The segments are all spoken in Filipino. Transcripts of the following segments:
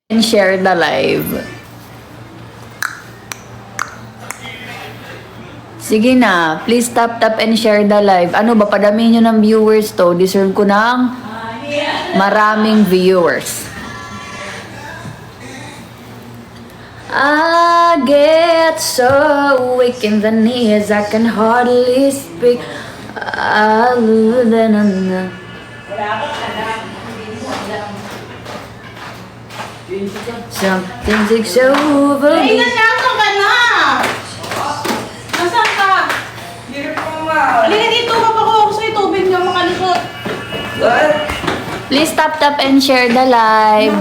and share the live. Sige na, please tap and share the live. Ano ba, padamihin nyo ng viewers to. Deserve ko ng maraming viewers. I get so weak in the knees, I can hardly speak. Something takes over me. Nasaan ka na? Nasaan ka? Halika dito, mapakuha ko sa'yo tubig na makalusot. Please tap and share the live.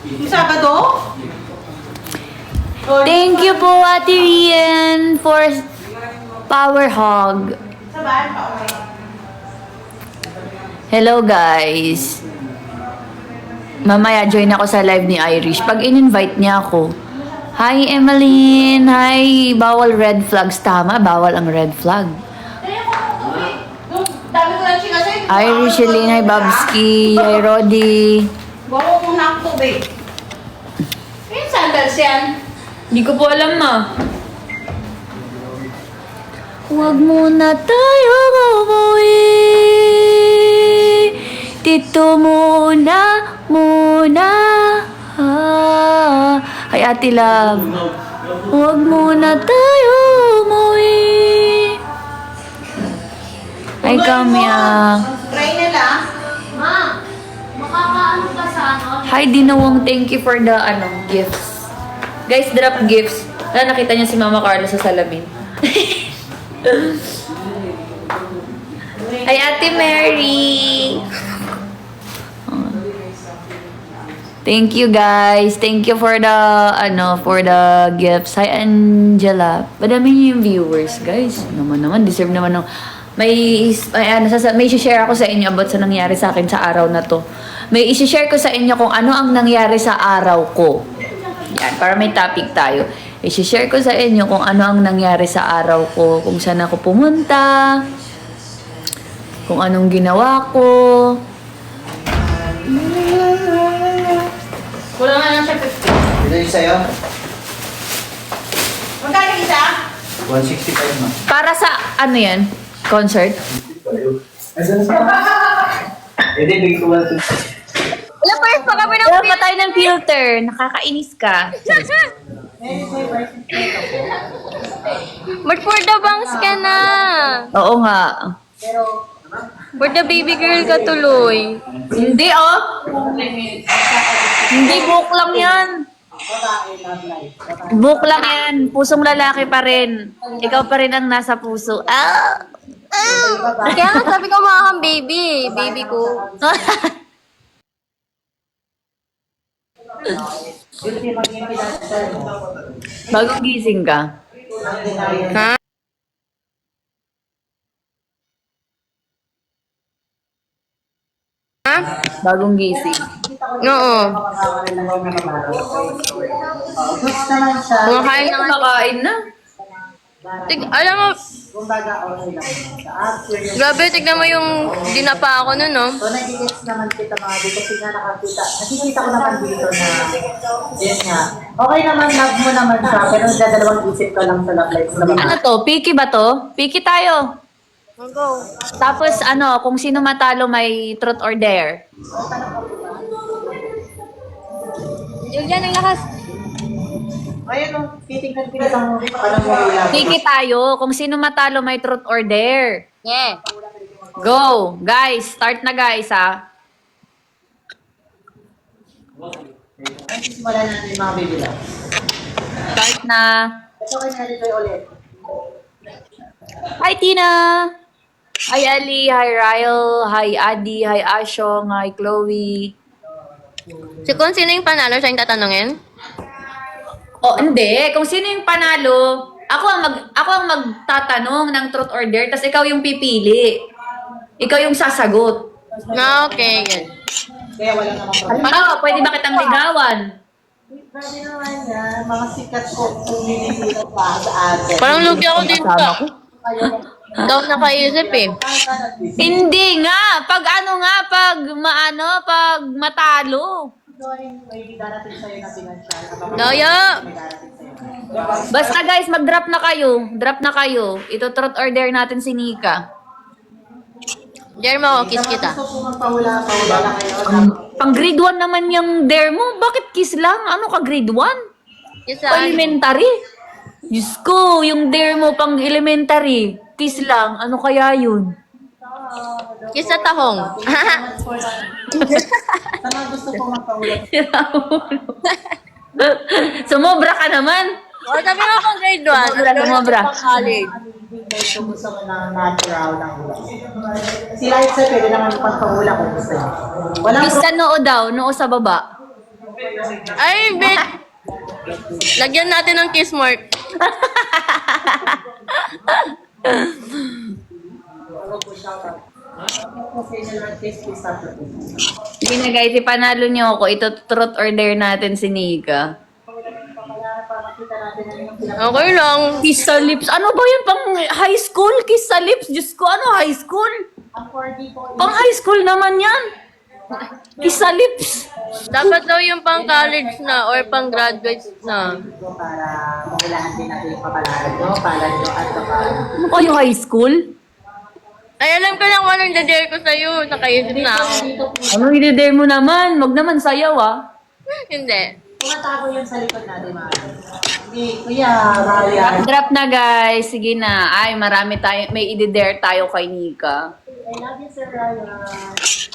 Yung Sabado? Thank you po, Ate Rian, for power hug. Sa bahay pa, okay. Hello, guys. Mamaya, join ako sa live ni Irish. Pag in-invite niya ako. Hi, Emeline. Hi, bawal red flags. Tama, bawal ang red flag. Dami ko lang siya kasi. Irish, Elaine, hi, Babski. Hi, Roddy. Bawa ko muna ang tubig. Yung sandals yan. Hindi ko po alam, ma. Huwag muna tayo umuwi. Dito muna. Ay, Ate Love. Huwag muna tayo umuwi. Ay, Kamya. Try nila. Ma, makakaano ka sa ano? Hi, Dinawong. Thank you for the, gifts. Guys, drop gifts. Nakita niya si Mama Carla sa salamin. Hi, Ate Mary. Thank you, guys. Thank you for the, for the gifts. Hi, Angela. Madami niyo yung viewers, guys. Naman, deserve naman ng... May share ako sa inyo about sa nangyari sa akin sa araw na to. May isi-share ko sa inyo kung ano ang nangyari sa araw ko. Yan, para may topic tayo. I-share ko sa inyo kung ano ang nangyari sa araw ko, kung saan ako pumunta, kung anong ginawa ko. Kulang na lang siya 50. Ito yung sa'yo? Magkano isa? 165 ma. Para sa, yan? Concert? Hindi, bigay ko 160. Wala, first pa kami ng Wala pa tayo ng filter. Nakakainis ka. But for the bangs ka na. Oo nga. For the baby girl ka tuloy. Hindi, oh. Hindi, book lang yan. Book lang yan. Pusong lalaki pa rin. Ikaw pa rin ang nasa puso. Ah! Kaya nga sabi ko mga kang baby. Baby ko. Bagong gising ka. Ha? Ha? Bagong gising. Oo. Kumakain na nga. Kumakain na. Alam mo, grabe, tignan mo yung dinapa ako nun, no? So, nag-gets naman kita mga di kasi nga nakikita ko naman dito na, yes nga. Okay naman, love mo naman siya, pero dadalawang isip ka lang sa love life. Ano to? Picky ba to? Picky tayo. Go. Tapos kung sino matalo may truth or dare. Julian, ang lakas. Ayun o, titignan kita mo, parang mo love. Picky tayo. Kung sino matalo may truth or dare. Yeah. Go! Guys, start na guys ha. Simulan natin yung mga baby love. Start na. Ito kay Nalitoy ulit. Hi Tina! Hi Ali, hi Ryle, hi Adi, hi Ashong, hi Chloe. Si kung sino yung panalo, siya yung tatanungin? Oh, hindi. Kung sino yung panalo, ako ang magtatanong ng truth or dare, tapos ikaw yung pipili. Ikaw yung sasagot. No, okay. Good. Kaya wala namang problem. Halimbawa, pwede ba kitang ligawan? Pwede naman yan, mga sikat ko, suminisito pa sa atin. Parang lugi ako dito. Kayo, Ikaw nakaisip eh. Hindi nga. Pag matalo. May darating sa'yo na financial. Daya! May darating sa'yo. Basta guys, mag-drop na kayo. Drop na kayo. Ito truth or dare natin si Nika. Dare mo ako, kiss kita. Gusto po magpahula lang kayo. Pang grade 1 naman yung dare mo. Bakit kiss lang? Ano ka grade 1? Kiss Pa saan? elementary? Diyos ko, yung dare mo pang elementary. Kiss lang. Ano kaya yun? Kiss sa tahong. Sana gusto po magpahula. Sumobra ka naman. O, sabi mo pang grade 1. Sumobra. College. Gusto mo ng natural na hula. Si Light sir, pwede naman magpahula kung gusto niyo. Walang Kiss sa noo daw. Noo sa baba. Ay, bet! Lagyan natin ng kiss mark. Hindi na guys, ipanalo niyo ako. Ito truth or dare natin si Nika. Okay lang. Kiss sa lips. Ano ba yun? Pang high school? Kiss sa lips? Diyos ko, ano high school? Pang high school naman yan. Kiss sa lips. Dapat daw yung pang college na or pang graduate na. para makilahan din natin yung kapalaran nyo, palad nyo at kapalaran. Ano kayo high school? Ay, alam ko lang kung anong dare ko sa'yo. Nakaisip na ako. Ano i-dare mo naman? Wag naman sayaw ah. Hindi. Tumatago yun sa likod natin, mga. Hindi, kuya, Ryan. Drop na guys. Sige na. Ay, marami tayo. May i-dare tayo kay Nika. I love you, Sir Ryan.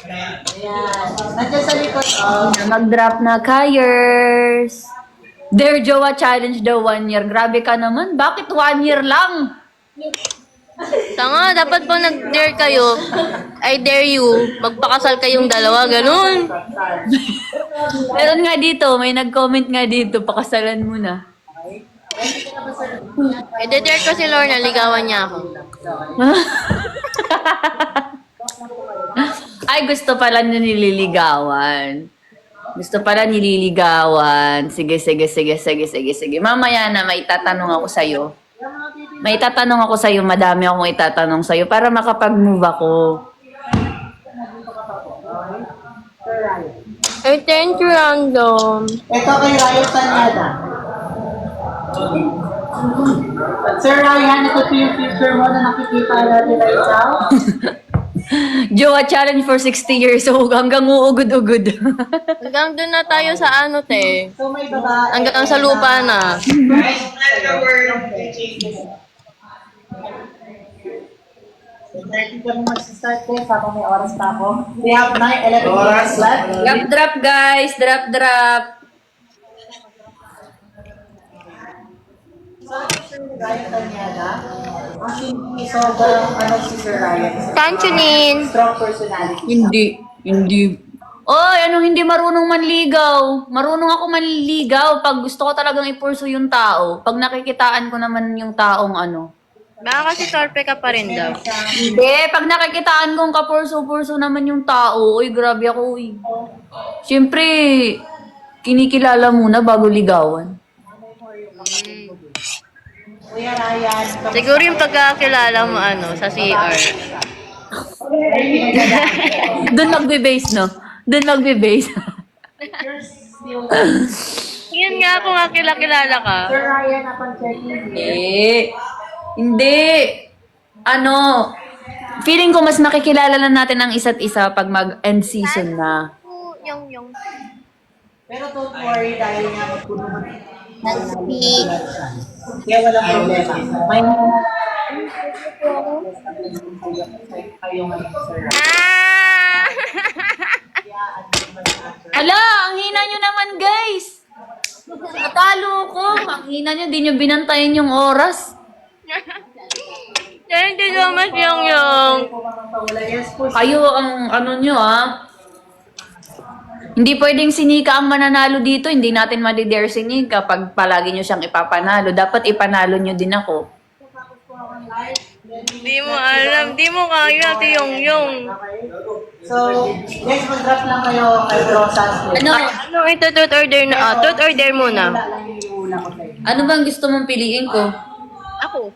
Ayan. Nandiyan sa likod, oh. Mag-drop na kayers. Dare Jowa Challenge daw 1 year. Grabe ka naman. Bakit 1 year lang? Tanga, dapat pang nag-dare kayo, I dare you, magpakasal kayong dalawa, ganun. Meron nga dito. May nag-comment nga dito. Pakasalan mo na. I-dare ko si Lorna, ligawan niya ako. Ay, gusto pala niya nililigawan. Gusto pala nililigawan. Sige. Mamaya na, may tatanong ako sa'yo. May tatanong ako sa'yo. Madami akong itatanong sa'yo para makapag-move ako. Sir Ryan. Ay, thank you, random. Ito kay Ryan Tanyada. Sir Ryan, ito po yung picture mo na nakikita natin na ikaw. Jowa Challenge for 60 years old. Hanggang uugod-ugod. Hanggang doon na tayo sa ano, te. So may babae. Hanggang sa lupa na. Ready kami mag-start ko, habang may oras pa ako. We have 9-11 minutes left. Drop guys. Drop. So, Sir Ryan Tanyada, ang hindi sobrang si Sir Ryan. Tanchunin. Strong personality. Hindi. Oy, anong hindi marunong manligaw? Marunong ako manligaw pag gusto ko talagang i-pursue yung tao. Pag nakikitaan ko naman yung taong ano. Baka kasi torpe ka pa rin daw. Hindi, pag nakikitaan kong kapurso-purso naman yung tao, uy, grabe ako, uy. Siyempre, kinikilala muna bago ligawan. Kuya Ryan, Siguro yung pagkakilala mo sa CR. Doon magbe-base, no? Doon magbe-base. Yun nga kung kilala ka. Sir Ryan, upon checking. Hindi. Feeling ko mas makikilala na natin ang isa't isa pag mag-end season na. Yung. Pero don't worry dahil nga magpuno mo. Nag-speak. Kaya walang problema. May Ah! Ala, ang hina nyo naman, guys. Natalo ko. Ang hina nyo, di nyo binantayan yung oras. Thank you so much, Yung. Kayo ang nyo, Hindi pwedeng si Nika ang mananalo dito. Hindi natin madidare si Nika pag palagi nyo siyang ipapanalo. Dapat ipanalo nyo din ako. Di mo alam. Di mo kaya, Ate Yung. So, next mag-drop lang kayo kay Rosas. Ano ito, truth or dare na? Truth or dare muna. Wala lang yung iula ko sa'yo. Ano bang gusto mong piliin ko? Ako.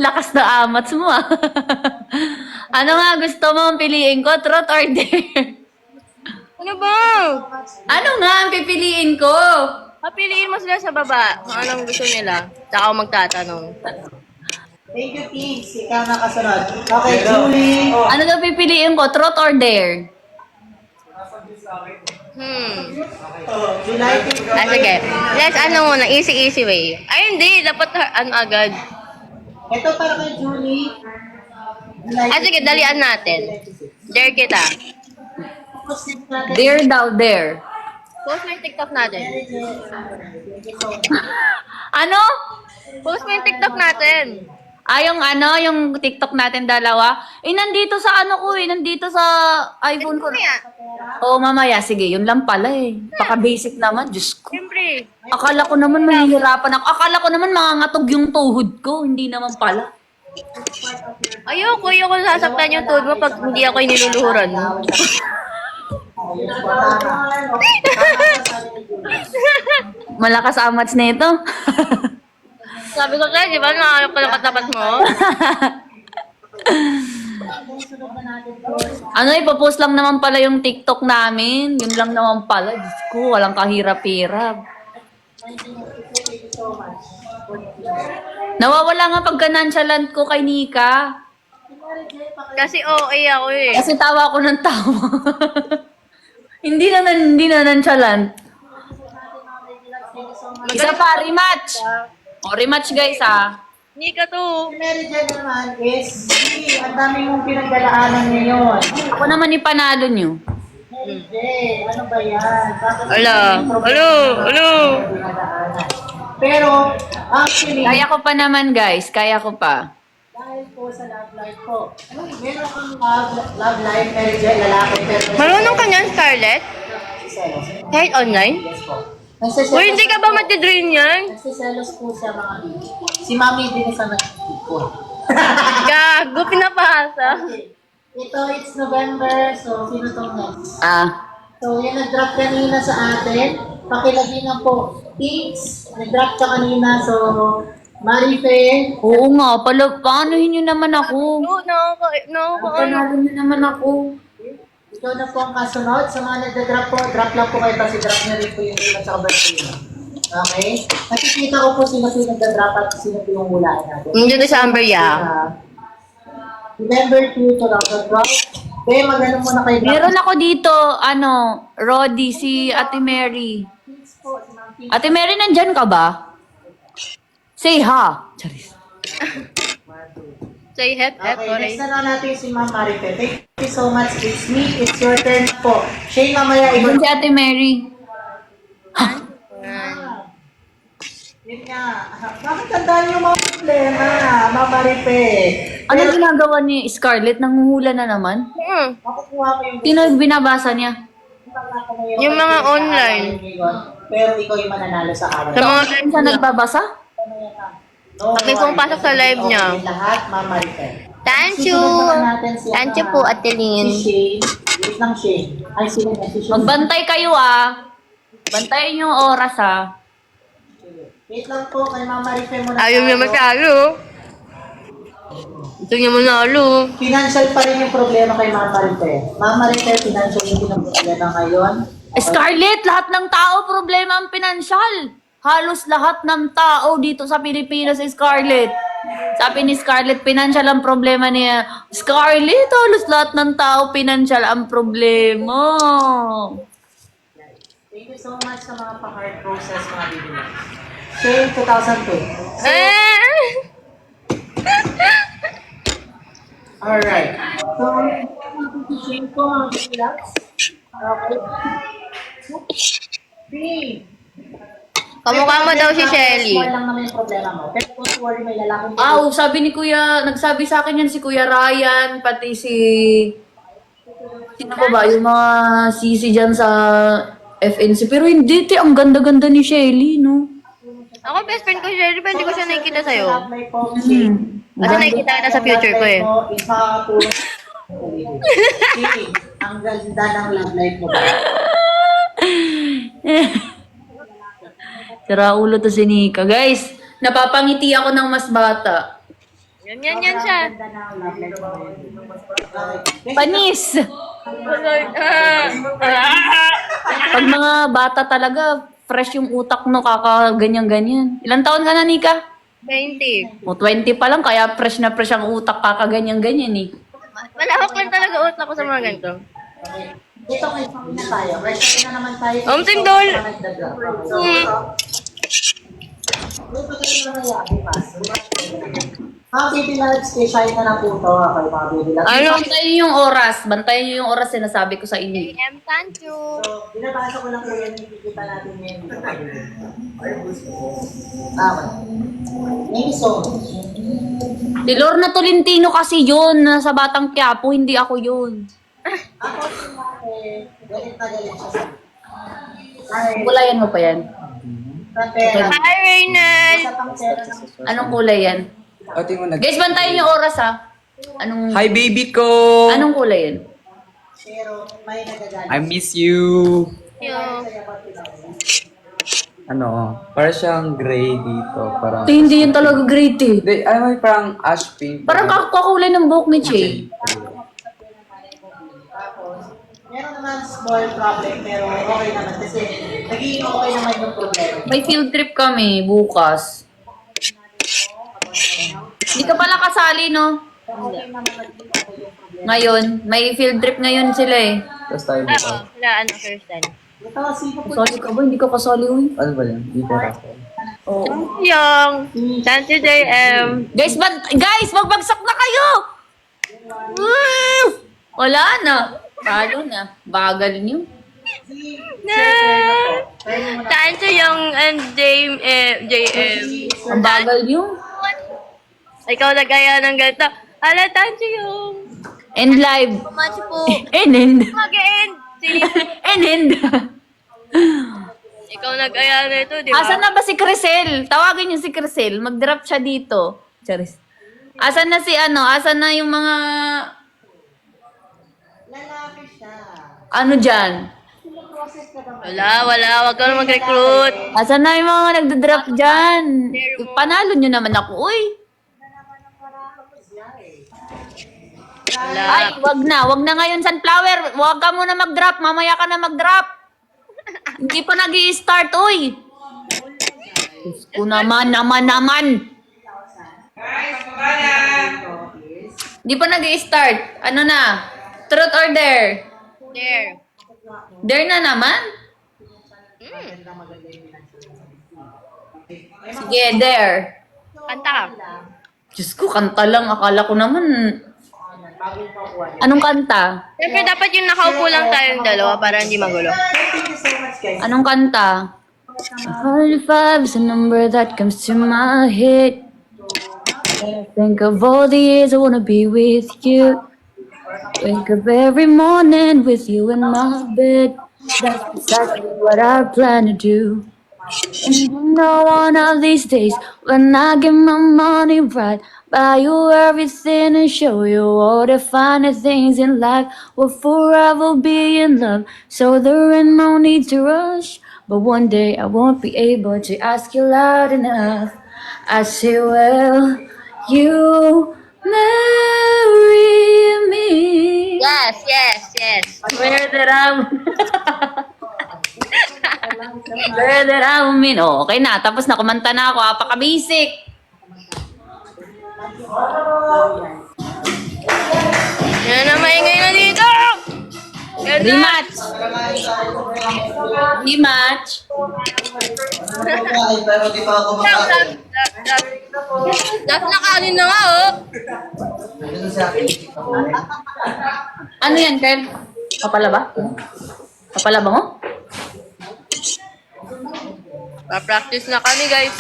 Lakas na amats mo ah. Ano nga gusto mo piliin ko? Truth or dare? Ano ba? Ano nga ang pipiliin ko? Papiliin mo sila sa baba kung anong gusto nila. Tsaka ako magtatanong. Thank you, Kings. Ikaw na kasunod. Okay, Julie. Ano daw pipiliin ko? Truth or dare? July, Sige. Let's ano muna. Easy way. Ay, hindi. Dapat ano agad. ito para kay Julie. July, Sige. Dalian natin. Dare kita. Dare daw, dare. Post mo yung TikTok natin. Ano? Post mo yung TikTok natin. Yung TikTok natin dalawa. Nandito sa ano ko nandito sa iPhone ko. Mamaya. Oo, mamaya. Sige, yun lang pala Baka basic naman, Diyos ko. Siyempre. Akala ko naman mahihirapan ako. Akala ko naman mangangatog yung tuhod ko. Hindi naman pala. Ayoko sasaktan yung tuhod mo pag hindi ako iniluluhuran mo. Malakas amats na ito. Sabi ko kaya, di ba, nakayok ka ng katapat mo? Ipopost lang naman pala yung TikTok namin. Yun lang naman pala. Diyos ko, walang kahirap-hirap. Nawawala nga pagka nonchalant ko kay Nika. Kasi OA ako eh. Kasi tawa ko ng tawa. hindi na nonchalant. Isa pa, rematch. Rematch guys Hindi ka to. Mary Jane naman is, ang dami mong pinagdalaanan ngayon. Ako naman ipanalo nyo. Mary Jane, ano ba yan? Bakit Ala. pinagdalaanan? Pero, actually, Kaya ko pa naman guys, kaya ko pa. dahil po sa love life po, meron kang love life, Mary Jane, lalaki, pero Marunong ka niyan, Scarlett? nagsiselos. Kahit online? Yes po. Uy, hindi ka ba matidrain yan? Nagsiselos po siya mga baby. Si Mami din sa nagsiselos. Gago, pinapasa. Ito, it's November, so sino tong next? So, yan nag-drop kanina sa atin. Pakilagay na po. Kings, nag-drop ka kanina, so Marife. Oo nga, paanohin nyo naman ako. No. Panalo nyo naman ako. Ikaw na po ang kasunod. Sa mga nagda-drop po, drop lang po kayo kasi drop nyo rin po yung email sa birthday nyo. Okay? Nakikita ko po sino po yung nagda-drop at sino po yung hulaan natin. Hindi December, yeah. November 2, 2012. Okay, mag-ano muna kayo. Meron ako dito, Rodi, si Ate Mary. Ate Mary, nandyan ka ba? Say ha. Charis. Say het, Okay, sorry. next na natin si Ma'am Marife. Thank you so much. It's me. It's your turn po. Shane, mamaya Doon si Ate Mary. Yun nga. Bakit tandaan yung mga problema, Ma'am Marife? Ano ginagawa ni Scarlett? Nanguhula na naman? Makukuha ko yung Sino binabasa niya? Yung mga online. Pero ikaw yung mananalo sa araw. Sa mga Saan siya nagbabasa? No, Pag may pumapasok sa live niya. Okay, lahat, Ma'am Marife. Thank you. Thank you po, Ate Lynn. Si Shane. Wait lang, Shane. Ay, sino na? Si Shane. Magbantay kayo Bantayin yung oras Wait lang po, kay Ma'am Marife muna. Ayaw niya tayo. matalo. Gusto niya manalo. Financial pa rin yung problema kay Ma'am Marife. Ma'am Marife, financial yung problema ngayon. Scarlett, lahat ng tao problema ang pinansyal. Halos lahat ng tao dito sa Pilipinas, Scarlett. Sabi ni Scarlett, pinansyal ang problema niya. Scarlett, halos lahat ng tao pinansyal ang problema. Thank you so much sa mga pa-hard process, mga bibili. Shane, 2002. Alright. So, si Shane po, relax. Okay. Shane. Kamukha mo daw si Shelly. Small lang naman yung problema mo. Pero don't worry, may lalaking Sabi ni Kuya, nagsabi sa akin yan si Kuya Ryan, pati sino pa ba, yung mga sisi dyan sa FNC. Pero hindi, ang ganda-ganda ni Shelly, no? Ako best friend ko si Shelly, pero hindi ko siya nakikita sa'yo. Love po, Shane. Kasi nakikita kita sa future ko eh. Ang ganda ng love life mo ba? Sira ulo to si Nika. Guys, napapangiti ako ng mas bata. Yan siya. Panis! Pag mga bata talaga, fresh yung utak no, kakaganyan-ganyan. Ilang taon ka na, Nika? 20. O, 20 pa lang, kaya fresh na fresh ang utak, kakaganyan-ganyan eh. Malawak lang talaga utak ko sa mga ganito. Dito kayo na tayo. Ready na naman tayo. Omting dol! Mga baby loves, kay Shine na po ito. Okay, mga baby loves. Ano? Bantayan yung oras. Bantayan yung oras, sinasabi ko sa inyo. Thank you. So, binabasa ko lang po yan, nakikita natin yan. Tama. Thank you so much. Si Lorna Tolentino kasi yun, nasa Batang Quiapo, hindi ako yun. Ako si Mate, galit na galit siya sa akin. Kulayan mo pa yan. Sa pera. Hi, Reynan! Sa pang pera ng Anong kulay yan? O, tingin mo na. Guys, bantayan yung oras ha. Anong, Hi, baby ko! anong kulay yan? pero may nagagalit. I miss you! Ano, para siyang gray dito. Parang... Ito hindi yan talaga great eh. Hindi, ano may parang ash pink. Parang kakulay ng buhok ni Che. Tapos, meron naman small problem, pero okay naman. Kasi, naging okay naman yung problema. May field trip kami bukas. Hindi ka pala kasali, no? Okay naman naging okay yung problema. Ngayon, may field trip ngayon sila eh. Tapos tayo dito. Oo, wala, Kirsten. Ito kasi po Kasali ka ba? Hindi ka kasali, uy. Ano ba yan? Dito ako. Oo. Yung, thank you, JM. Guys, magbagsak na kayo! Woo! Wala na. Talo na. Bagal niyo. Na! Thank you, yung JM. Ang bagal niyo. Ikaw nag-aya ng ganito. Ala, thank you, yung. End live. Kumatch po. End. Mag-end. End. Ikaw nag-aya na ito, di ba? Asan na ba si Crisel? Tawagin niyo si Crisel. Mag-drop siya dito. Charis. Asan na si ano? Asan na yung mga lalaki siya. ano dyan? Process ka ba? Wala. Wag ka na mag-recruit. Asan na yung mga nagda-drop dyan? Panalo nyo naman ako, uy. Wala. Ay, wag na ngayon, Sunflower. Wag ka muna mag-drop. Mamaya ka na mag-drop. Hindi pa nag-i-start, uy. Diyos ko naman. Hindi pa nag-i-start. Ano na? Truth or dare? There. Dare na naman? Sige, dare. Kanta ka. Diyos ko, kanta lang. Akala ko naman. Anong kanta? Siyempre, dapat yung nakaupo lang tayong dalawa para hindi magulo. Thank you so much, guys. Anong kanta? 45 is a number that comes to my head. Think of all the years I wanna be with you. Wake up every morning with you in my bed. That's exactly what I plan to do. And you know one of these days when I get my money right, buy you everything and show you all the finer things in life. We'll forever be in love, so there ain't no need to rush. But one day I won't be able to ask you loud enough. I say, well, you marry me. Yes. Where did I mean? Oh, okay na. Tapos na, kumanta na ako. Apaka-basic. Yan na maingay na dito! Ganda! Rematch. Pero di pa ako makakain. Last na kanin na nga, oh! Ano sa akin? Ano yan, Kel? Papalaba? Papalaba mo? Pa-practice na kami, guys.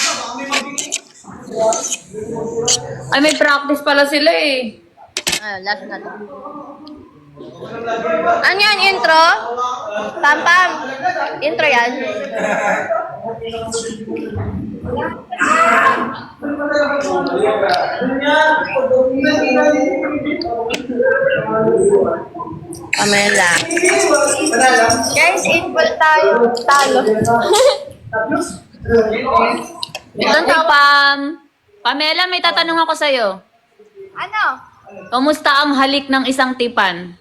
Ay, may practice pala sila eh. Last na to. Ano yan, intro? Pam. Intro yan. Pamela. Guys, 8 ball tayo. Talo. Ito na, Pam. Pamela, may tatanong ako sa'yo. Ano? Kumusta ang halik ng isang tipan?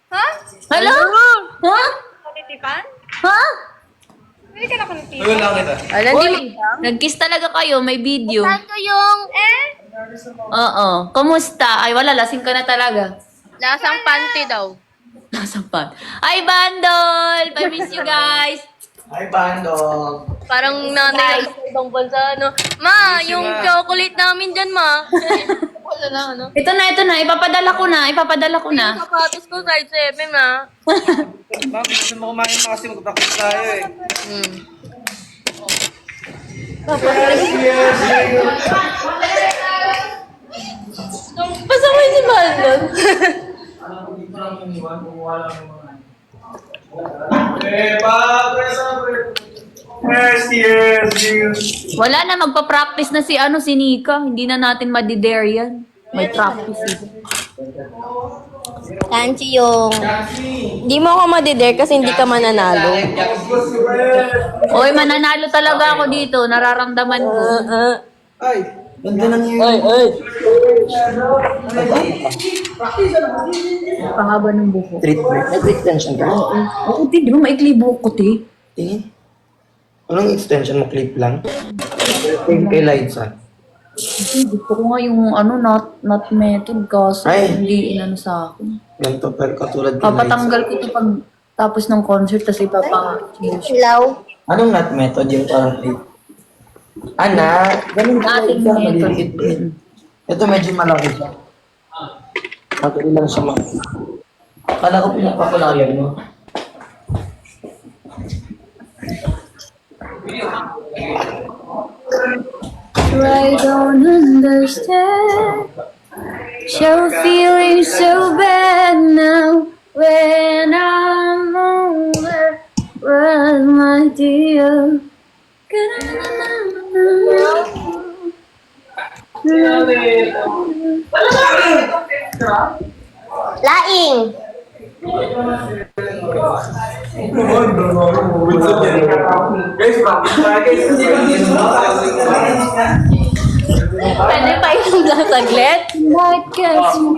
Ha? Hello? Ha? Kanitipan? Ha? Hindi ka na kanitipan. Ayun lang kita. Alam, nag-kiss talaga kayo, may video. Saan ko yung Oo. Kumusta? Ay, wala, lasing ka na talaga. lasang panty daw. Nasa pan. Ay, Bandol! I miss you guys. Hi, Bandog. Parang nanay sa ibang bansa, no? Ma, yung chocolate namin dyan, ma. Wala na, ano? Ito na. Ipapadala ko na. Yung sapatos ko, size 7, ma. Bakit gusto mo kumain na kasi mag-practice tayo eh. Pasaway si Bandon. First year, Wala na, magpa-practice na si Nika. Hindi na natin madidare yan. May practice ito. Kanchi yung... Hindi mo ako madidare kasi hindi ka mananalo. Oy, mananalo talaga ako dito. Nararamdaman ko. Ay, ganda ng yun. Pahaba ng buko. Treatment. Nag-extension ka? Oo, di ba maikli buko ko, ti? Tingin. Anong extension mo? Clip lang? Tingin kay Liza. Gusto ko nga yung not method kasi Ay. hindi inano sa akin. Ganito, pero katulad kay Papatanggal ko ito pag tapos ng concert kasi ipapa-change. Hello? Anong not method yung parang clip? Ana, ganun Ating siya, method. maliliit din. Ito medyo malaki siya. Madali lang siya Akala ko pinapakulayan mo. I don't understand. You're feeling so bad now when I'm over. Well, my dear. Laing! Pwede pa yung lang saglit? Might guess you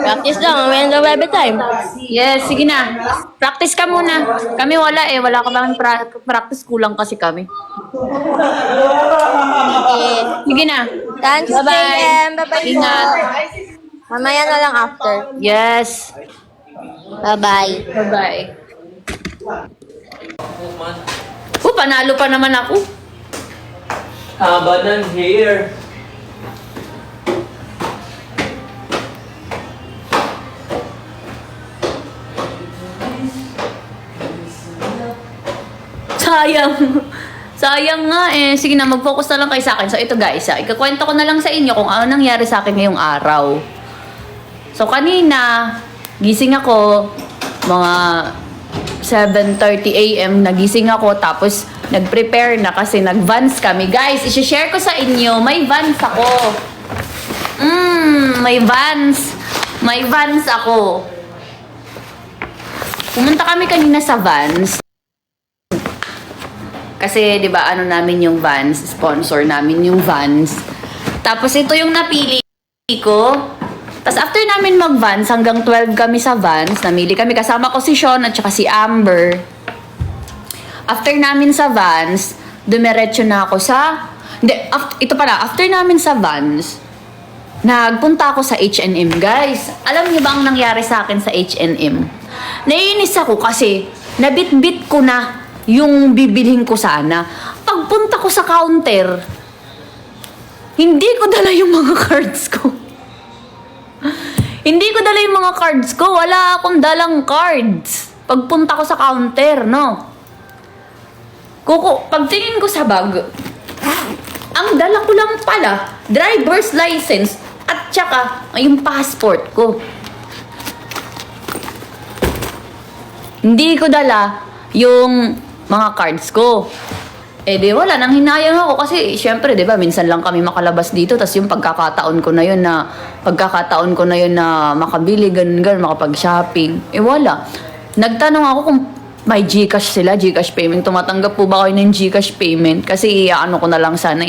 Practice lang, may na web time. Yes, sige na. Practice ka muna. Kami wala eh. Wala ka bang practice? Kulang kasi kami. Sige na. Thanks, Bye-bye. JM. Bye-bye. Ingat. Mamaya na lang after. Yes. Bye-bye. Bye-bye. Panalo pa naman ako. Haba ng hair. Sayang. Sayang nga eh. Sige na, mag-focus na lang kayo sa akin. So ito guys, ikakwento ko na lang sa inyo kung ano nangyari sa akin ngayong araw. So kanina, gising ako, mga 7:30 AM nagising ako, tapos nag-prepare na kasi nag-vans kami. Guys, isi-share ko sa inyo, may vans ako. May vans. May vans ako. Pumunta kami kanina sa Vans. Kasi 'di ba ano namin yung Vans, sponsor namin yung Vans. Tapos ito yung napili ko. Tapos after namin mag-Vans, hanggang 12 kami sa Vans, namili kami kasama ko si Sean at saka si Amber. After namin sa Vans, dumiretso na ako sa ito pala, after namin sa Vans, nagpunta ako sa H&M, guys. Alam niyo ba ang nangyari sa akin sa H&M? Naiinis ako kasi nabitbit ko na yung bibilhin ko sana. Pagpunta ko sa counter, hindi ko dala yung mga cards ko. Hindi ko dala yung mga cards ko. Wala akong dalang cards. Pagpunta ko sa counter, no? Pagtingin ko sa bag, ang dala ko lang pala, driver's license at saka yung passport ko. Hindi ko dala yung mga cards ko. Eh di wala, nang hinayang ako kasi syempre 'di ba minsan lang kami makalabas dito, tas yung pagkakataon ko na yun na makabili ganun makapag-shopping. Eh wala. Nagtanong ako kung may GCash sila, GCash payment. Tumatanggap po ba kayo ng GCash payment? Kasi ano ko na lang sana,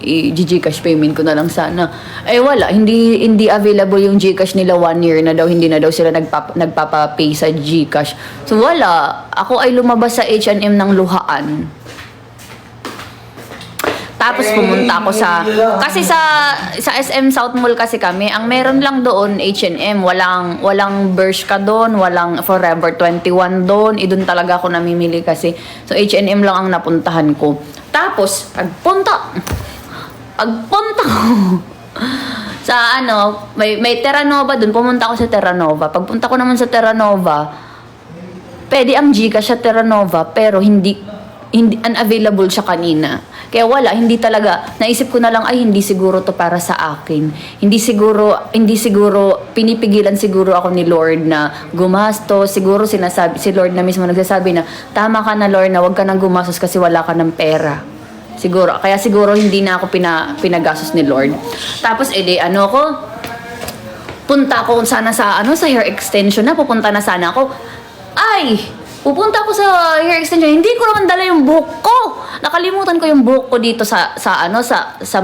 i-GCash payment ko na lang sana. Eh wala, hindi available yung GCash nila 1 year na daw. Hindi na daw sila nagpapa-pay sa GCash. So wala, ako ay lumabas sa H&M ng luhaan. Tapos pumunta ako kasi sa SM South Mall kasi kami, ang meron lang doon H&M, walang Bershka doon, walang Forever 21 doon, doon talaga ako namimili kasi. So H&M lang ang napuntahan ko. Tapos pagpunta ko sa may Terranova doon, pumunta ako sa Terranova. Pagpunta ko naman sa Terranova, pwede ang Gcash sa Terranova pero hindi unavailable siya kanina. Kaya wala, hindi talaga. Naisip ko na lang, ay hindi siguro to para sa akin. Hindi siguro, pinipigilan siguro ako ni Lord na gumasto. Siguro si Lord na mismo nagsasabi na, tama ka na Lord na huwag ka nang gumastos kasi wala ka ng pera. Siguro, kaya siguro hindi na ako pinagastos ni Lord. Tapos, punta ako sana sa hair extension na, pupunta na sana ako. Pupunta ako sa hair extension, hindi ko naman dala yung buhok ko. Nakalimutan ko yung buhok ko dito sa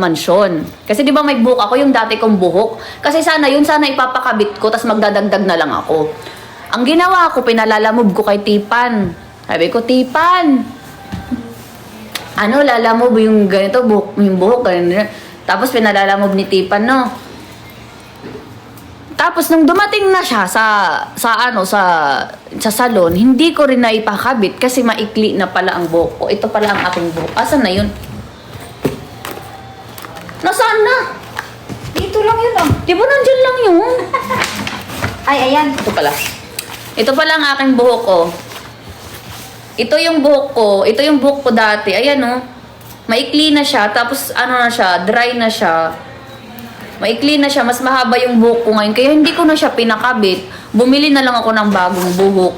mansyon. Kasi di ba may buhok ako, yung dati kong buhok. Kasi sana ipapakabit ko, tas magdadagdag na lang ako. Ang ginawa ko, pinalalamove ko kay Tipan. Sabi ko, Tipan, lalamove yung ganito, yung buhok, ganito. Tapos pinalalamove ni Tipan, no? Tapos nung dumating na siya sa salon, hindi ko rin naipakabit kasi maikli na pala ang buhok ko. Ito pala ang aking buhok. Asan na yun? Nasaan na? Dito lang yun ah. Di ba nandyan lang yun? Ay, ayan. Ito pala. Ito pala ang aking buhok ko. Ito yung buhok ko. Ito yung buhok ko dati. Ayan oh. Maikli na siya. Tapos dry na siya. Maikli na siya, mas mahaba yung buhok ko ngayon. Kaya hindi ko na siya pinakabit. Bumili na lang ako ng bagong buhok.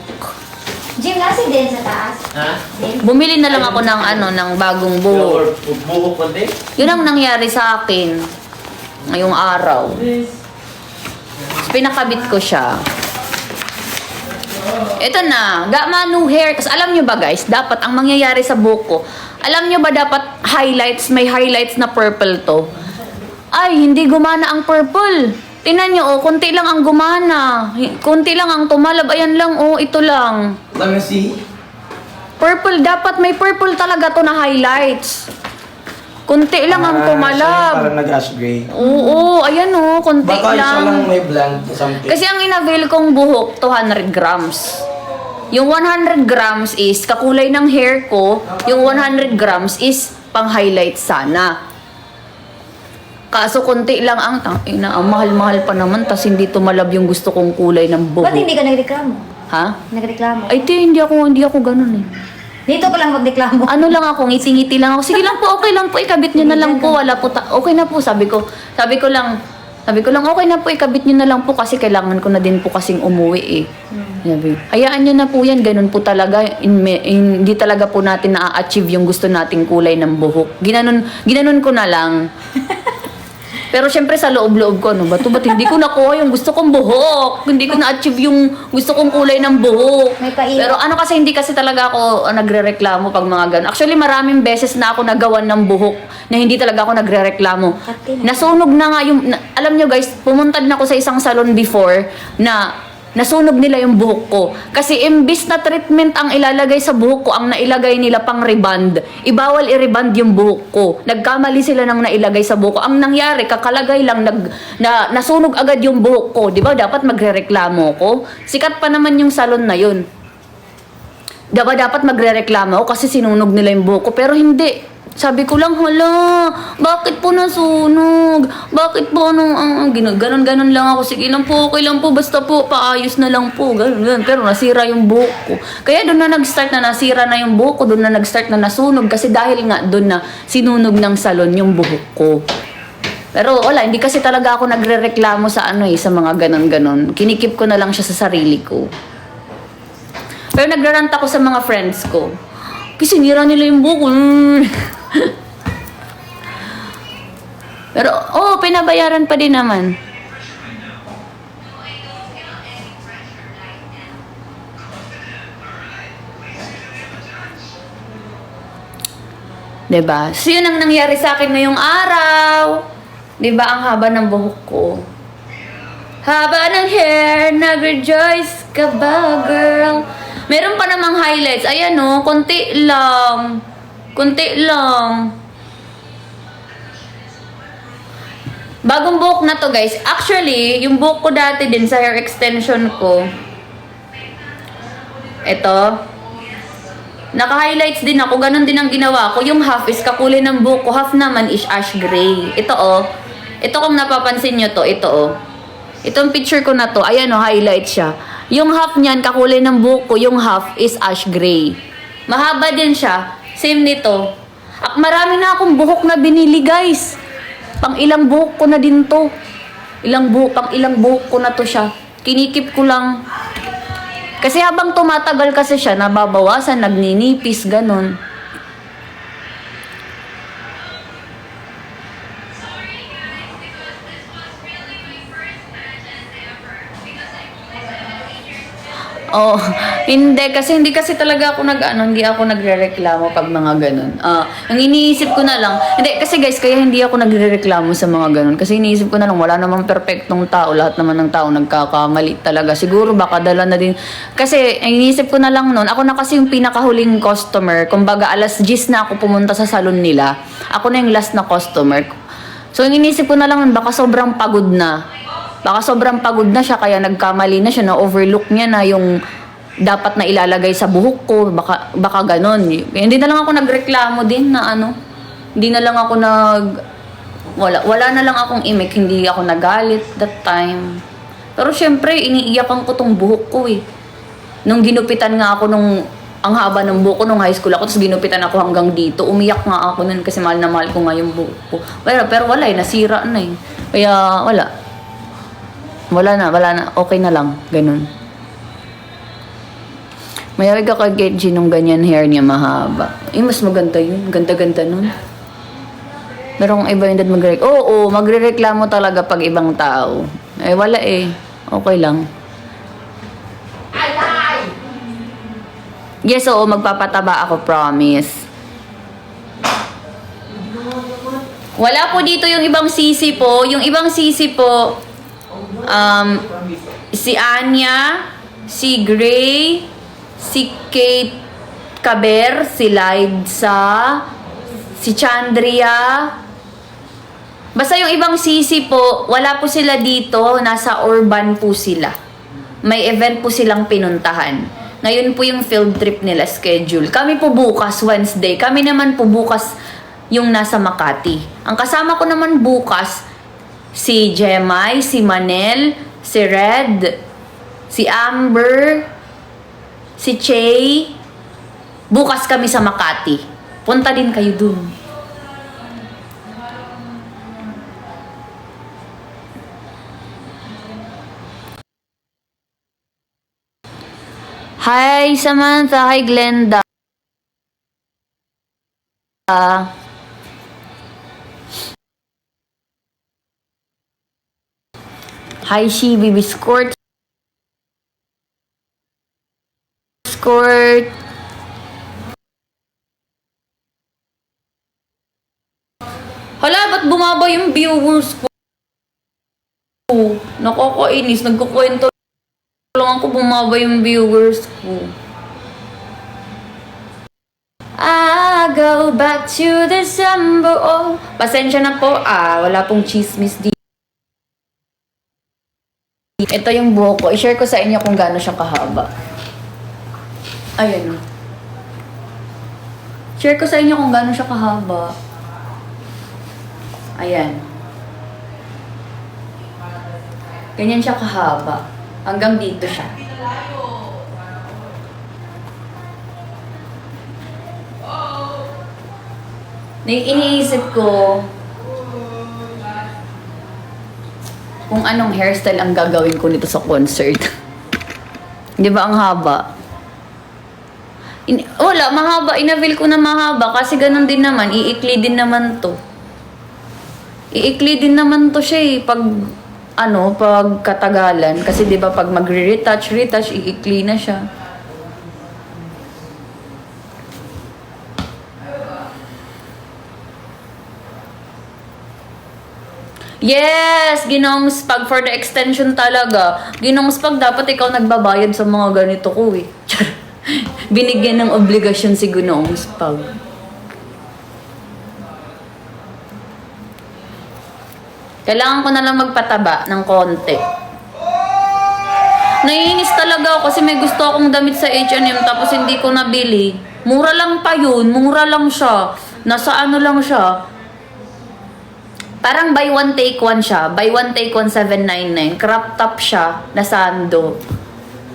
Jim, nasi din sa taas. Ha? Bumili na lang ako ng bagong buhok. Buhok ko din? Yun ang nangyari sa akin ngayong araw. So, pinakabit ko siya. Ito na, new hair. Kasi alam nyo ba guys, dapat ang mangyayari sa buhok ko, alam nyo ba dapat may highlights na purple to? Ay, hindi gumana ang purple. Tingnan nyo, konti lang ang gumana. Konti lang ang tumalab. Ayan lang, ito lang. Let me see. Purple, dapat may purple talaga to na highlights. Konti lang ang tumalab. Parang nag-ash gray. Oo, ayan konti Baka isa lang lang. may blend something. Kasi ang inavail kong buhok, 200 grams. Yung 100 grams is kakulay ng hair ko. Yung 100 grams is pang-highlight sana. Kaso konti lang ang mahal-mahal pa naman, tas hindi tumalab yung gusto kong kulay ng buhok. Ba't hindi ka nagreklamo? Ha? Nagreklamo? Ay, hindi ako ganun eh. Dito ka lang magreklamo. Ano lang ako, ngiti-ngiti lang ako. Sige lang po, okay lang po, ikabit nyo na lang po. Wala po, okay na po, sabi ko lang, okay na po, ikabit nyo na lang po kasi kailangan ko na din po kasing umuwi eh. Sabi, hayaan nyo na po yan, ganun po talaga. Hindi talaga po natin na-achieve yung gusto nating kulay ng buhok. Ginanon ko na lang. Pero syempre sa loob-loob ko, ba't hindi ko nakuha yung gusto kong buhok? Hindi ko na-achieve yung gusto kong kulay ng buhok. May paiyak. Pero kasi hindi kasi talaga ako nagre-reklamo pag mga ganun. Actually, maraming beses na ako nagawan ng buhok na hindi talaga ako nagre-reklamo. Nasunog na nga yung, alam nyo guys, pumunta din ako sa isang salon before na nasunog nila yung buhok ko. Kasi imbis na treatment ang ilalagay sa buhok ko, ang nailagay nila pang reband. Ibawal i-reband yung buhok ko. Nagkamali sila ng nailagay sa buhok ko. Ang nangyari, kakalagay lang, nasunog agad yung buhok ko. Di ba? Dapat magre-reklamo ko. Sikat pa naman yung salon na yun. Dapat magre-reklamo ako kasi sinunog nila yung buhok ko. Pero hindi. Sabi ko lang, hala, bakit po nasunog? Bakit po ganon lang ako. Sige lang po, okay lang po, basta po, paayos na lang po, ganon. Pero nasira yung buhok ko. Kaya doon na nag-start na nasira na yung buhok ko, doon na nag-start na nasunog. Kasi dahil nga doon na sinunog ng salon yung buhok ko. Pero wala, hindi kasi talaga ako nagre-reklamo sa sa mga ganon-ganon. Kinikip ko na lang siya sa sarili ko. Pero nagrarant ako sa mga friends ko. Kasi nira nila yung buhok ko. Pero, pinabayaran pa din naman. 'Diba? So, yun ang nangyari sa akin ngayong araw. 'Diba? Ang haba ng buhok ko. Haba ng hair, nag-rejoice ka ba, girl? Meron pa namang highlights. Ayan o, konti lang. Konti lang. Bagong buhok na to, guys. Actually, yung buhok ko dati din sa hair extension ko. Ito. Naka-highlights din ako. Ganon din ang ginawa ko. Yung half is kakulay ng buhok ko. Half naman is ash gray. Ito oh. Ito kung napapansin nyo to. Ito oh. Itong picture ko na to. Ayan oh, highlight siya. Yung half niyan, kakulay ng buhok ko. Yung half is ash gray. Mahaba din siya. Same nito. Marami na akong buhok na binili, guys. Pang ilang buhok ko na din to. Pang ilang buhok ko na to siya. Kinikip ko lang. Kasi habang tumatagal kasi siya, nababawasan, nagninipis, ganun. Oh, hindi kasi talaga ako hindi ako nagrereklamo pag mga ganun. Ang iniisip ko na lang, hindi kasi guys, kaya hindi ako nagrereklamo sa mga ganun kasi iniisip ko na lang wala namang perpektong tao, lahat naman ng tao nagkakamali talaga. Siguro baka dala na din kasi ang iniisip ko na lang noon, ako na kasi yung pinakahuling customer. Kumbaga alas 10 na ako pumunta sa salon nila. Ako na yung last na customer. So ang iniisip ko na lang baka sobrang pagod na. Baka sobrang pagod na siya kaya nagkamali na siya, na overlook niya na yung dapat na ilalagay sa buhok ko, baka ganon. Hindi na lang ako nagreklamo din na hindi na lang ako wala na lang akong imik, hindi ako nagalit that time. Pero syempre, iniiyakan ko tong buhok ko eh. Nung ginupitan nga ako ang haba ng buhok ko nung high school ako, tapos ginupitan ako hanggang dito, umiyak nga ako nun kasi mahal na mahal ko nga yung buhok ko. Pero wala eh, nasira na eh. Kaya wala na, okay na lang, ganun. Mayawig ako kay Genji nung ganyan hair niya mahaba. Mas maganda yun, ganda-ganda nun. Merong iba yung Oo, magrereklamo talaga pag ibang tao. Wala eh, okay lang. Yes, oo, magpapataba ako, promise. Wala po dito yung ibang sisi po. Yung ibang sisi po, si Anya, si Gray, si Kate Caber, si Liza, si Chandria. Basta yung ibang sisi po, wala po sila dito, nasa urban po sila. May event po silang pinuntahan. Ngayon po yung field trip nila schedule. Kami po bukas, Wednesday. Kami naman po bukas yung nasa Makati. Ang kasama ko naman bukas, si Jemai, si Manel, si Red, si Amber, si Che. Bukas kami sa Makati. Punta din kayo dun. Hi Samantha, hi Glenda. Hi, Shibi Biscourt. Hala, ba't bumaba yung viewers ko? Nakakainis. Nagkukwento lang ako, bumaba yung viewers ko. I go back to December. Oh, pasensya na po. Wala pong chismis dito. Ito yung buhok ko. I-share ko sa inyo kung gaano siya kahaba. Ayan. Share ko sa inyo kung gaano siya kahaba. Ayan. Ganyan siya kahaba. Hanggang dito siya. Iniisip ko kung anong hairstyle ang gagawin ko nito sa concert. Di ba ang haba? Wala, mahaba. Inavail ko na mahaba kasi ganun din naman. Iikli din naman to. Iikli din naman to siya eh. Pag katagalan. Kasi di ba pag retouch, iikli na siya. Yes! Ginoong Spag for the extension talaga. Ginoong Spag, dapat ikaw nagbabayad sa mga ganito ko eh. Binigyan ng obligasyon si Ginoong Spag. Kailangan ko na lang magpataba ng konti. Naiinis talaga ako kasi may gusto akong damit sa H&M tapos hindi ko nabili. Mura lang pa yun. Mura lang siya. Nasa ano lang siya. Parang buy one take one siya. Buy one take one 799. Crop top siya na sando.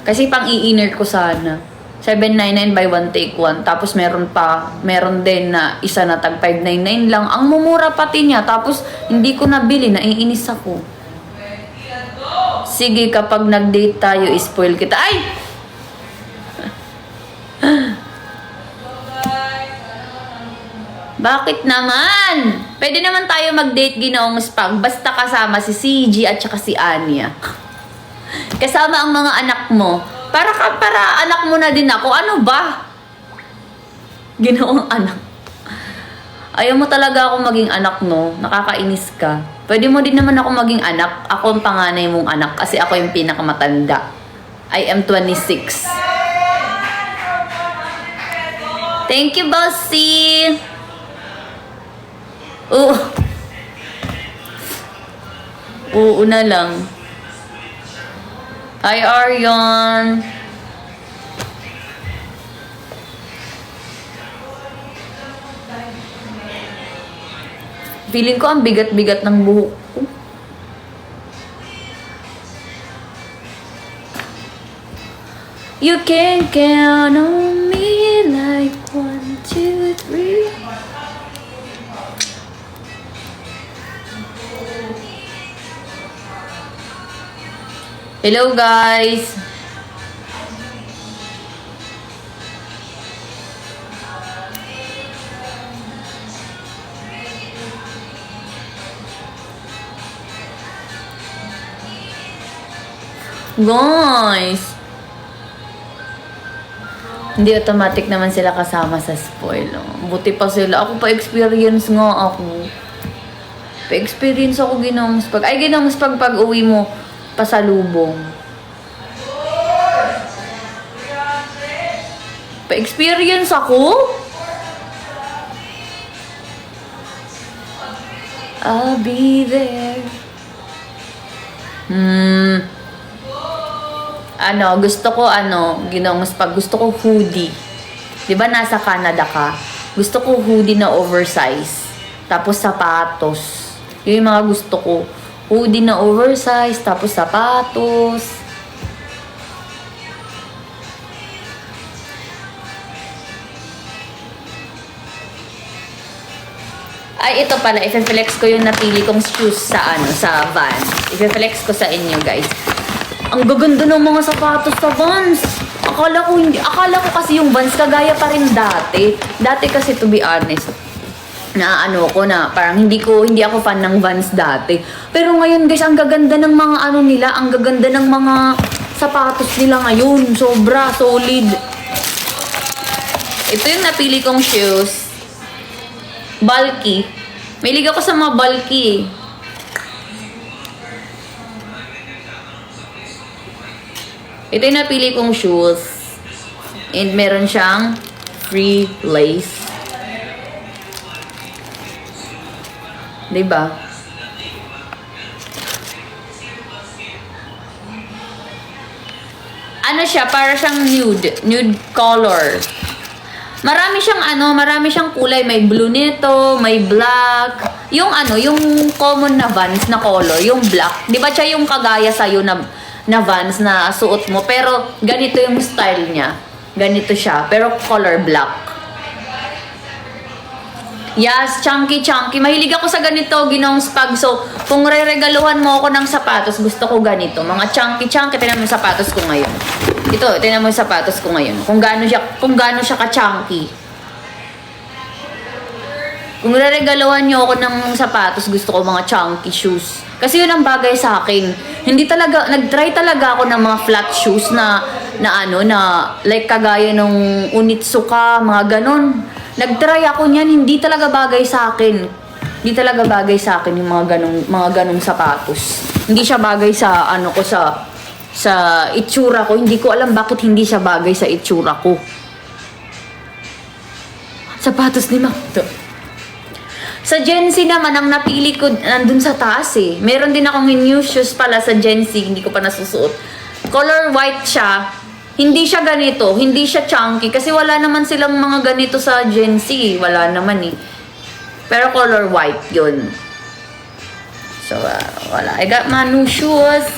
Kasi pang i-inner ko sana. 799 buy one take one. Tapos meron din na isa na tag 599 lang. Ang mumura pati niya. Tapos hindi ko nabili. Naiinis ako. Sige, kapag nag-date tayo, spoil kita. Ay! Bakit naman? Pwede naman tayo mag-date, Ginoong Spag. Basta kasama si CG at saka si Anya. Kasama ang mga anak mo. Para anak mo na din ako. Ano ba? Ginoong anak. Ayaw mo talaga ako maging anak, no? Nakakainis ka. Pwede mo din naman ako maging anak. Ako ang panganay mong anak kasi ako yung pinakamatanda. I am 26. Thank you, Bossy! Oo na lang. Hi, Arion! Feeling ko ang bigat-bigat ng buhok ko. You can count on me like 1, 2, 3. Hello guys! Guys! Hindi automatic naman sila kasama sa spoil. Oh. Buti pa sila. Ako pa experience nga ako. Pa-experience ako, Ginoong Spag. Ay, Ginoong Spag, pag uwi mo, pasalubong. Pa-experience ako? I'll be there. Gusto ko, Ginoong Spag, gusto ko hoodie. Diba nasa Canada ka? Gusto ko hoodie na oversize. Tapos sapatos. Yun yung mga gusto ko. Hoodie na oversize, tapos sapatos. Ay, ito pala. I-flex ko yung napili kong shoes sa van. I-flex ko sa inyo, guys. Ang gaganda ng mga sapatos sa Vans. Akala ko kasi yung Vans kagaya pa rin dati. Dati kasi, to be honest, na parang hindi ako fan ng Vans dati. Pero ngayon guys, ang gaganda ng mga nila, ang gaganda ng mga sapatos nila ngayon. Sobra solid. Ito yung napili kong shoes. Bulky. Mahilig ako sa mga bulky. Ito yung napili kong shoes. And meron siyang free lace. Diba? Siya, para siyang nude color. Marami siyang kulay. May blue nito, may black. Yung common na Vans na color, yung black. Di ba siya yung kagaya sa'yo na Vans na suot mo? Pero ganito yung style niya. Ganito siya, pero color black. Yes, chunky. Mahilig ako sa ganito, Ginoong Spag. So, kung re-regaluhan mo ako ng sapatos, gusto ko ganito. Mga chunky. Tingnan mo yung sapatos ko ngayon. Ito, tingnan mo yung sapatos ko ngayon. Kung gaano siya ka-chunky. Kung re-regaluhan nyo ako ng sapatos, gusto ko mga chunky shoes. Kasi yun ang bagay sa akin. Nag-try talaga ako ng mga flat shoes na like kagaya ng Onitsuka, mga ganon. Nag-try ako niyan, hindi talaga bagay sa akin. Hindi talaga bagay sa akin yung mga ganong sapatos. Hindi siya bagay sa ano ko sa itsura ko. Hindi ko alam bakit hindi siya bagay sa itsura ko. Sapatos ni Macdo. Sa Gen Z naman, ang napili ko nandun sa taas eh. Meron din akong new shoes pala sa Gen Z, hindi ko pa nasusuot. Color white siya. Hindi siya ganito, hindi siya chunky. Kasi wala naman silang mga ganito sa Gen Z. Wala naman eh. Pero color white yun. So, wala. I got my new shoes.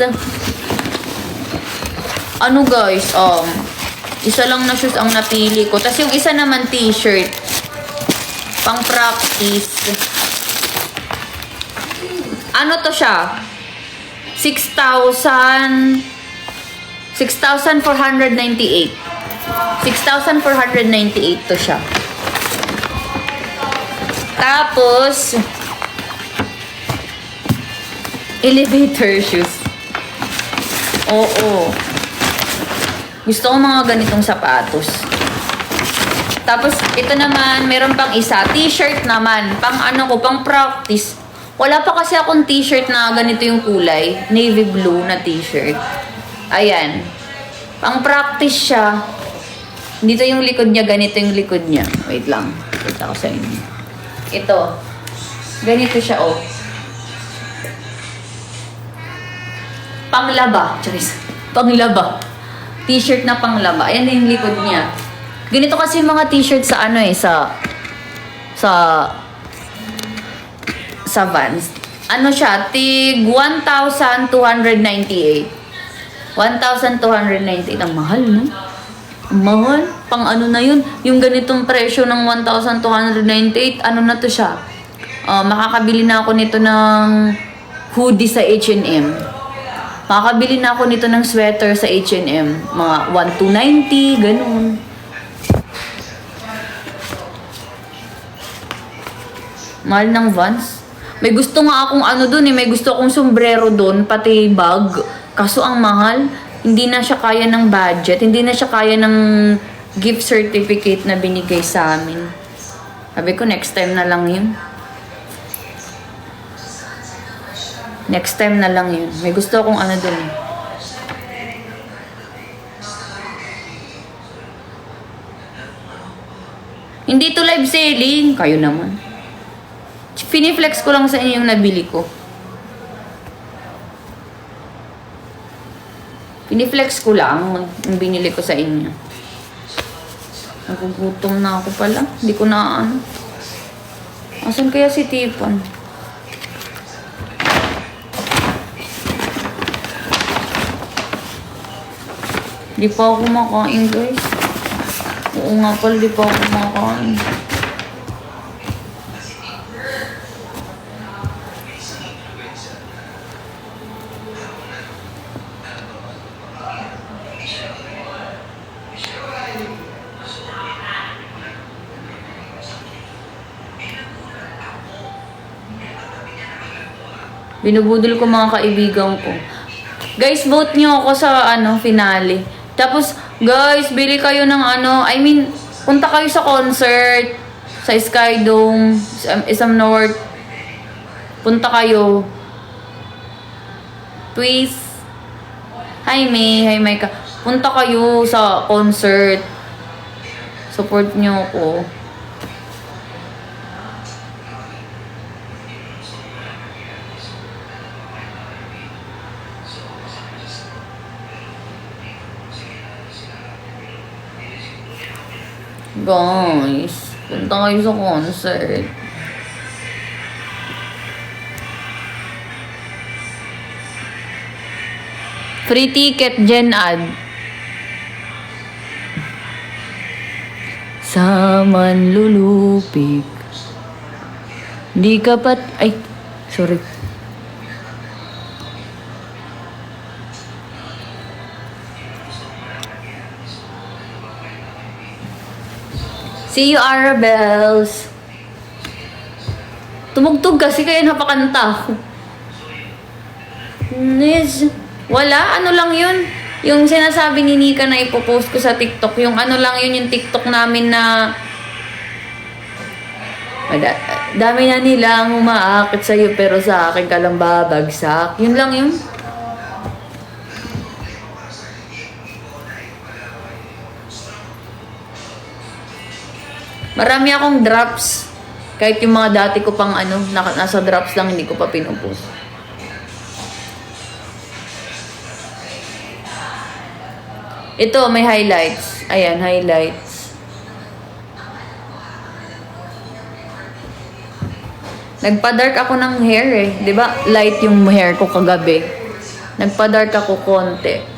Ano guys, isa lang na shoes ang napili ko. Tapos yung isa naman t-shirt. Pang practice. Ano to siya? 6,498. 6,498 to siya. Tapos, elevator shoes. Oo. Gusto ko mga ganitong sapatos. Tapos, ito naman, meron pang isa. T-shirt naman. Pang ano ko, pang practice. Wala pa kasi akong t-shirt na ganito yung kulay. Navy blue na t-shirt. Ayan. Pang practice siya. Dito yung likod niya, ganito yung likod niya. Wait lang. Kita ko sa inyo. Ito. Ganito siya, oh. Panglaba. Charis. Panglaba. T-shirt na panglaba. Ayan na yung likod niya. Ganito kasi yung mga t-shirt sa ano eh, sa Vans. Ano siya? Tig 1,298. 1,298. Ang mahal, no? Ang mahal. Pang ano na yun? Yung ganitong presyo ng 1,298, ano na to siya? Makakabili na ako nito ng hoodie sa H&M. Makakabili na ako nito ng sweater sa H&M. Mga 1,290, ganun. Mahal ng Vans. May gusto nga akong ano dun eh. May gusto akong sombrero dun. Pati bag. Kaso ang mahal. Hindi na siya kaya ng budget. Hindi na siya kaya ng gift certificate na binigay sa amin. Sabi ko next time na lang yun. Next time na lang yun. May gusto akong ano dun eh. Hindi to live selling. Kayo naman. Finiflex ko lang sa inyo yung nabili ko. Finiflex ko lang yung binili ko sa inyo. Nagugutom na ako pala. Hindi ko na ano. Asan kaya si Tipan? Di pa ako kumakain, guys. Oo nga pala, di pa ako kumakain. Binubudol ko mga kaibigan ko. Guys, vote nyo ako sa finale. Tapos, guys, bili kayo ng punta kayo sa concert sa Skydome, SM North. Punta kayo. Please. Hi, May. Hi, Micah. Punta kayo sa concert. Support nyo ako. Guys, punta kayo sa concert. Free ticket, Gen Ad. Sa manlulupig. Di ka pat... Ay, sorry. See you, Arabels. Tumugtog kasi kaya napakanta ako. Wala, ano lang yun. Yung sinasabi ni Nika na ipopost ko sa TikTok. Yung ano lang yun, yung TikTok namin na... Dami na nilang umaakit sa'yo pero sa akin ka lang babagsak. Yun lang yun. Marami akong drops. Kahit yung mga dati ko pang nasa drops lang, hindi ko pa pinupost. Ito, may highlights. Ayan, highlights. Nagpa-dark ako ng hair eh. 'Di ba? Light yung hair ko kagabi. Nagpa-dark ako konti.